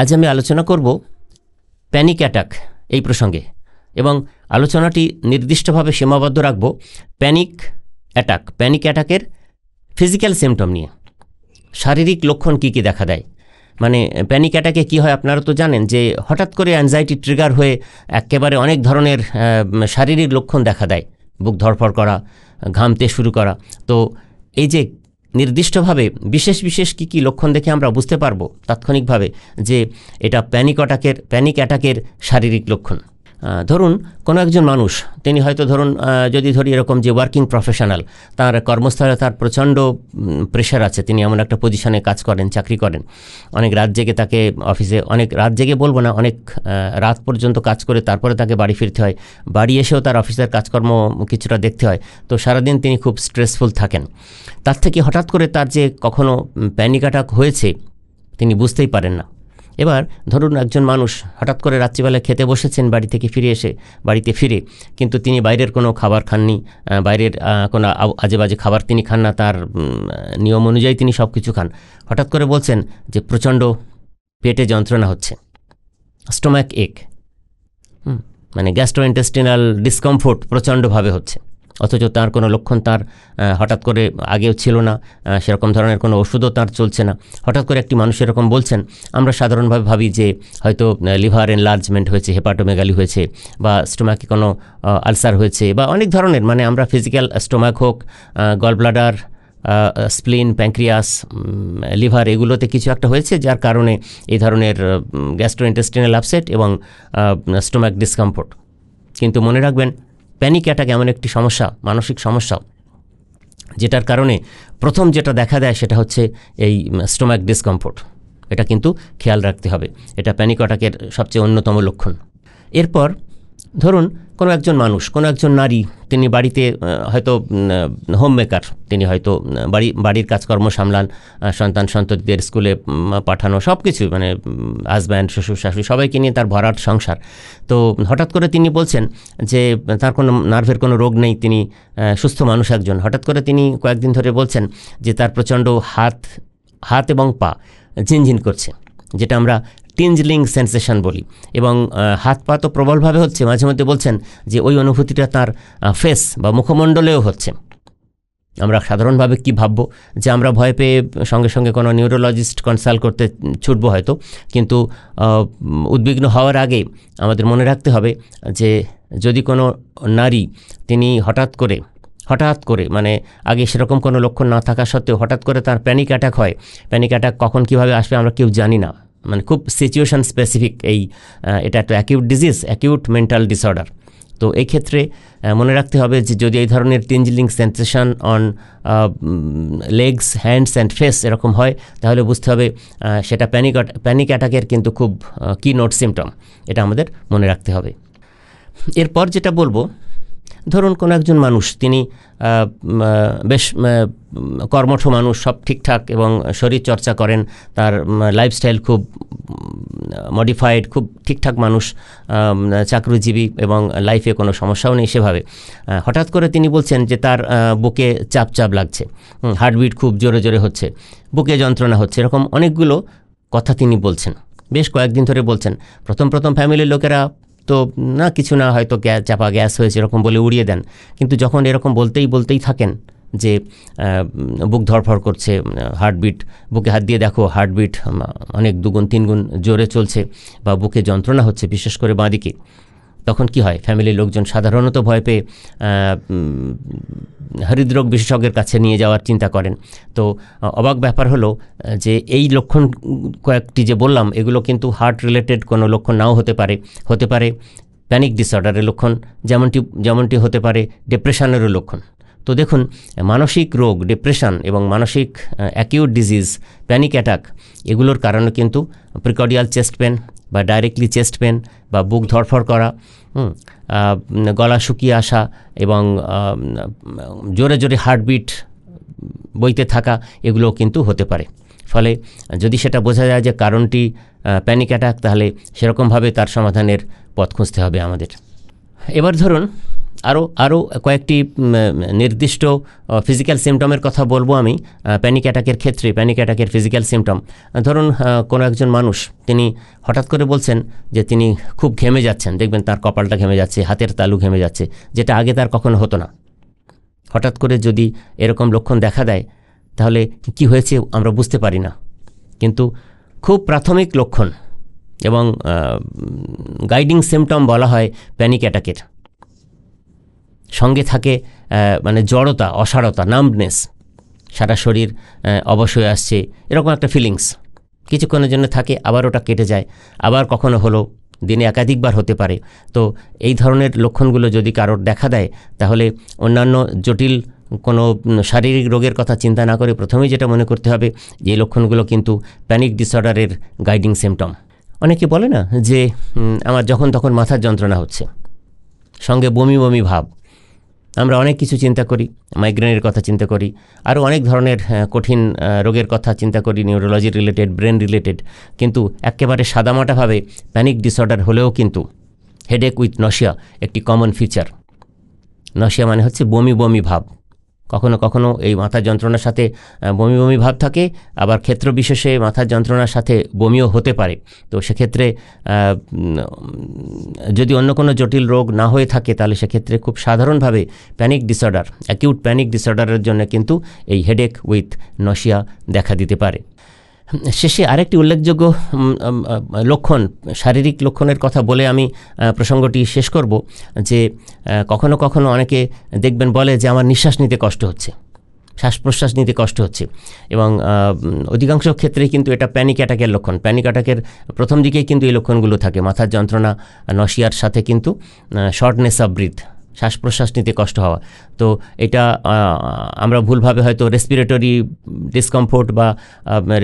আজ আমি আলোচনা করব প্যানিক অ্যাটাক এই প্রসঙ্গে, এবং আলোচনাটি নির্দিষ্টভাবে সীমাবদ্ধ রাখব প্যানিক অ্যাটাকের ফিজিক্যাল সিমটম নিয়ে। শারীরিক লক্ষণ কী কী দেখা দেয়, মানে প্যানিক অ্যাটাকে কী হয় আপনারা তো জানেন যে হঠাৎ করে অ্যাংজাইটি ট্রিগার হয়ে একেবারে অনেক ধরনের শারীরিক লক্ষণ দেখা দেয়, বুক ধড়ফড় করা, ঘামতে শুরু করা। তো এই যে নির্দিষ্টভাবে বিশেষ কী কী লক্ষণ দেখে আমরা বুঝতে পারবো তাৎক্ষণিকভাবে যে এটা প্যানিক অ্যাটাকের শারীরিক লক্ষণ। ধরুন কোনো একজন মানুষ, তিনি হয়তো যদি ধরি এরকম যে ওয়ার্কিং প্রফেশনাল, তার কর্মস্থলে তার প্রচণ্ড প্রেশার আছে, তিনি এমন একটা পজিশনে কাজ করেন, চাকরি করেন, অনেক রাত জেগে তাকে অফিসে, অনেক রাত জেগে বলবো না, অনেক রাত পর্যন্ত কাজ করে তারপরে তাকে বাড়ি ফিরতে হয়, বাড়ি এসেও তার অফিসের কাজকর্ম কিছুটা দেখতে হয়। তো সারাদিন তিনি খুব স্ট্রেসফুল থাকেন। তার থেকে হঠাৎ করে তার যে কখনো প্যানিক অ্যাটাক হয়েছে তিনি বুঝতেই পারেন না। এবার ধরুন একজন মানুষ হঠাৎ করে রাত্রিবেলা খেতে বসেছেন, বাড়িতে ফিরে কিন্তু তিনি বাইরের কোনো খাবার খাননি, বাইরের কোনো আজে বাজে খাবার তিনি খান না, তার নিয়ম অনুযায়ী তিনি সব কিছু খান। হঠাৎ করে বলছেন যে প্রচণ্ড পেটে যন্ত্রণা হচ্ছে, স্টোম্যাক এক, মানে গ্যাস্ট্রোইন্টেস্টিনাল ডিসকমফোর্ট প্রচণ্ডভাবে হচ্ছে, অথচ তার কোনো লক্ষণ তার হঠাৎ করে আগেও ছিল না, সেরকম ধরনের কোনো ওষুধও তার চলছে না। হঠাৎ করে একটি মানুষ এরকম বলছেন, আমরা সাধারণভাবে ভাবি যে হয়তো লিভার এনলার্জমেন্ট হয়েছে, হেপাটোমেগালি হয়েছে, বা স্টোমাকে কোনো আলসার হয়েছে, বা অনেক ধরনের, মানে আমরা ফিজিক্যাল স্টোমাক হোক, gall bladder, spleen, pancreas, liver, এগুলোতে কিছু একটা হয়েছে যার কারণে এই ধরনের গ্যাস্ট্রোইন্টেস্টিনাল আপসেট এবং স্টোমাক ডিসকমফোর্ট। কিন্তু মনে রাখবেন, প্যানিক অ্যাটাক এমন একটি সমস্যা, মানসিক সমস্যা, যেটার কারণে প্রথম যেটা দেখা দেয় সেটা হচ্ছে এই স্টোমাক ডিসকমফোর্ট। এটা কিন্তু খেয়াল রাখতে হবে, এটা প্যানিক অ্যাটাকের সবচেয়ে অন্যতম লক্ষণ। এরপর ধরুন কোনো একজন নারী, তিনি বাড়িতে হয়তো হোম মেকার, তিনি হয়তো বাড়ির কাজকর্ম সামলান, সন্ততিদের স্কুলে পাঠানো, সব কিছু, মানে হাজব্যান্ড, শ্বশুর শাশুড়ি সবাইকে নিয়ে তার ভরাট সংসার। তো হঠাৎ করে তিনি বলছেন যে তার কোনো নার্ভের কোনো রোগ নেই, তিনি সুস্থ মানুষ একজন। হঠাৎ করে তিনি কয়েকদিন ধরে বলছেন যে তার প্রচণ্ড হাত এবং পা ঝিনঝিন করছে, যেটা আমরা টিঞ্জলিং সেন্সেশন বলি, এবং হাত পা তো প্রবলভাবে হচ্ছে, মাঝে মধ্যে বলছেন যে ওই অনুভূতিটা তার ফেস বা মুখমণ্ডলেও হচ্ছে। আমরা সাধারণভাবে কি ভাববো যে আমরা ভয় পেয়ে সঙ্গে সঙ্গে কোনো নিউরোলজিস্ট কনসাল্ট করতে ছুটবো হয়তো, কিন্তু উদ্বিগ্ন হওয়ার আগে আমাদের মনে রাখতে হবে যে যদি কোনো নারী, তিনি হঠাৎ করে মানে আগে সেরকম কোনো লক্ষণ না থাকা সত্ত্বেও হঠাৎ করে তার প্যানিক অ্যাটাক হয়, প্যানিক অ্যাটাক কখন কীভাবে আসবে আমরা কেউ জানি না, মানে খুব সিচুয়েশন স্পেসিফিক। এটা একটা acute disease, acute mental disorder. তো এই ক্ষেত্রে মনে রাখতে হবে যে যদি এই ধরনের tingling sensation on legs, hands and face এরকম হয়, তাহলে বুঝতে হবে সেটা প্যানিক অ্যাটাকের কিন্তু খুব কি নোট সিমটম, এটা আমাদের মনে রাখতে হবে। এরপর যেটা বলবো, ধরুন কোনো একজন মানুষ, তিনি বেশ কর্মঠ মানুষ, সব ঠিকঠাক, এবং শরীর চর্চা করেন, তার লাইফস্টাইল খুব মডিফাইড, খুব ঠিকঠাক মানুষ, চাকরিজীবী, এবং লাইফে কোনো সমস্যাও নেই সেভাবে। হঠাৎ করে তিনি বলছেন যে তার বুকে চাপ লাগছে, হার্টবিট খুব জোরে জোরে হচ্ছে, বুকে যন্ত্রণা হচ্ছে, এরকম অনেকগুলো কথা তিনি বলছেন, বেশ কয়েকদিন ধরে বলছেন। প্রথম ফ্যামিলির লোকেরা তো না, কিছু না, হয়তো চাপা গ্যাস হয়েছে এরকম বলে উড়িয়ে দেন, কিন্তু যখন এরকম বলতেই থাকেন যে বুক ধড়ফড় করছে, হার্টবিট, বুকে হাত দিয়ে দেখো হার্টবিট অনেক 2 গুণ 3 গুণ জোরে চলছে, বা বুকে যন্ত্রণা হচ্ছে বিশেষ করে বাঁদিকে, তখন কি হয়, ফ্যামিলির লোকজন সাধারণত ভয় পেয়ে হৃদরোগ বিশেষজ্ঞের কাছে নিয়ে যাওয়ার চিন্তা করেন। তো অবাক ব্যাপার হলো যে এই লক্ষণ কয়েকটি যে বললাম, এগুলো কিন্তু হার্ট রিলেটেড কোনো লক্ষণ নাও হতে পারে প্যানিক ডিসঅর্ডারের লক্ষণ, যেমনটি হতে পারে ডিপ্রেশনেরও লক্ষণ। তো দেখুন, মানসিক রোগ, ডিপ্রেশন এবং মানসিক অ্যাকিউট ডিজিজ, প্যানিক অ্যাটাক, এগুলোর কারণে কিন্তু প্রিকর্ডিয়াল চেস্ট পেন বা ডাইরেক্টলি চেস্ট পেন, বা বুক ধড়ফড় করা, গলা শুকিয়ে আসা, এবং জোরে জোরে হার্টবিট বইতে থাকা, এগুলোও কিন্তু হতে পারে। ফলে যদি সেটা বোঝা যায় যে কারণটি প্যানিক অ্যাটাক, তাহলে সেরকমভাবে তার সমাধানের পথ খুঁজতে হবে আমাদের। এবার ধরুন আরও কয়েকটি নির্দিষ্ট ফিজিক্যাল সিমটমের কথা বলবো আমি প্যানিক অ্যাটাকের ক্ষেত্রে। প্যানিক অ্যাটাকের ফিজিক্যাল সিমটম, ধরুন কোনো একজন মানুষ তিনি হঠাৎ করে বলছেন যে তিনি খুব ঘেমে যাচ্ছেন, দেখবেন তার কপালটা ঘেমে যাচ্ছে, হাতের তালু ঘেমে যাচ্ছে, যেটা আগে তার কখনো হতো না। হঠাৎ করে যদি এরকম লক্ষণ দেখা দেয় তাহলে কি হয়েছে আমরা বুঝতে পারি না, কিন্তু খুব প্রাথমিক লক্ষণ এবং গাইডিং সিমটম বলা হয় প্যানিক অ্যাটাকের। সঙ্গে থাকে মানে জড়তা, অসাড়তা, নাম্বনেস, সারা শরীর অবশ হয়ে আসছে, এরকম একটা ফিলিংস কিছুক্ষণের জন্য থাকে, আবার ওটা কেটে যায়, আবার কখনো হলো, দিনে একাধিকবার হতে পারে। তো এই ধরনের লক্ষণগুলো যদি কারোর দেখা দেয় তাহলে অন্যান্য জটিল কোনো শারীরিক রোগের কথা চিন্তা না করে প্রথমেই যেটা মনে করতে হবে যে এই লক্ষণগুলো কিন্তু প্যানিক ডিসঅর্ডারের গাইডিং সিমটম। অনেকে বলে না যে আমার যখন তখন মাথার যন্ত্রণা হচ্ছে, সঙ্গে বমি বমি ভাব। আমরা অনেক কিছু চিন্তা করি, মাইগ্রেনের কথা চিন্তা করি, আরও অনেক ধরনের কঠিন রোগের কথা চিন্তা করি, নিউরোলজি রিলেটেড, ব্রেন রিলেটেড, কিন্তু একেবারে সাদামাটাভাবে প্যানিক ডিসঅর্ডার হলেও কিন্তু হেডেক উইথ নশিয়া একটি কমন ফিচার। নশিয়া মানে হচ্ছে বমি বমি ভাব। কখনো কখনো এই মাথার যন্ত্রণার সাথে বমি বমি ভাব থাকে, আবার ক্ষেত্র বিশেষে মাথার যন্ত্রণার সাথে বমিও হতে পারে। তো সেক্ষেত্রে যদি অন্য কোনো জটিল রোগ না হয়ে থাকে তাহলে সেক্ষেত্রে খুব সাধারণভাবে প্যানিক ডিসঅর্ডার, অ্যাকিউট প্যানিক ডিসঅর্ডারের জন্য কিন্তু এই হেডেক উইথ নশিয়া দেখা দিতে পারে। শেষে আরেকটি উল্লেখযোগ্য লক্ষণ, শারীরিক লক্ষণের কথা বলে আমি প্রসঙ্গটি শেষ করব, যে কখনো কখনো অনেকে দেখবেন বলে যে আমার নিঃশ্বাস নিতে কষ্ট হচ্ছে, শ্বাস প্রশ্বাস নিতে কষ্ট হচ্ছে, এবং অধিকাংশ ক্ষেত্রেই কিন্তু এটা প্যানিক অ্যাটাকের লক্ষণ। প্যানিক অ্যাটাকের প্রথম দিকেই কিন্তু এই লক্ষণগুলো থাকে, মাথার যন্ত্রণা, নশিয়ার সাথে কিন্তু শর্টনেস অফ ব্রিথ, শ্বাস প্রশ্বাস নিতে কষ্ট হওয়া। তো এটা আমরা ভুলভাবে হয়তো রেসপিরেটরি ডিসকমফোর্ট বা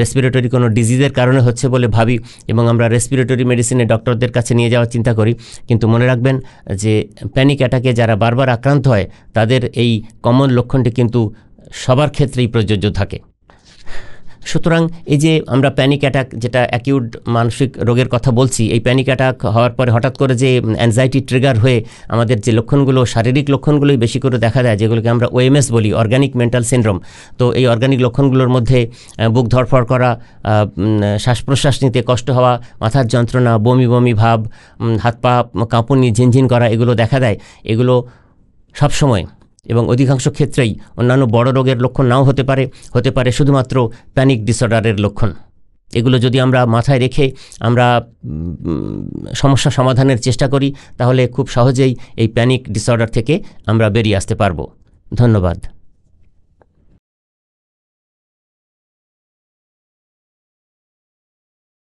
রেসপিরেটরি কোনো ডিজিজের কারণে হচ্ছে বলে ভাবি, এবং আমরা রেসপিরেটরি মেডিসিনে ডক্টরদের কাছে নিয়ে যাওয়ার চিন্তা করি। কিন্তু মনে রাখবেন যে প্যানিক অ্যাটাকে যারা বারবার আক্রান্ত হয় তাদের এই কমন লক্ষণটি কিন্তু সবার ক্ষেত্রেই প্রযোজ্য থাকে। সুতরাং এই যে আমরা প্যানিক অ্যাটাক, যেটা অ্যাকিউট মানসিক রোগের কথা বলছি, এই প্যানিক অ্যাটাক হওয়ার পরে হঠাৎ করে যে অ্যাংজাইটি ট্রিগার হয়ে আমাদের যে লক্ষণগুলো, শারীরিক লক্ষণগুলোই বেশি করে দেখা দেয়, যেগুলোকে আমরা ওএমএস বলি, অর্গানিক মেন্টাল সিনড্রোম। তো এই অর্গানিক লক্ষণগুলোর মধ্যে বুক ধড়ফড় করা, শ্বাস প্রশ্বাস নিতে কষ্ট হওয়া, মাথার যন্ত্রণা, বমি বমি ভাব, হাত পা কাঁপুনি, ঝিনঝিন করা, এগুলো দেখা দেয়। এগুলো সবসময় এবং অধিকাংশ ক্ষেত্রেই অন্যান্য বড় রোগের লক্ষণ নাও হতে পারে শুধুমাত্র প্যানিক ডিসঅর্ডারের লক্ষণ। এগুলো যদি আমরা মাথায় রেখে আমরা সমস্যা সমাধানের চেষ্টা করি তাহলে খুব সহজেই এই প্যানিক ডিসঅর্ডার থেকে আমরা বেরিয়ে আসতে পারবো। ধন্যবাদ।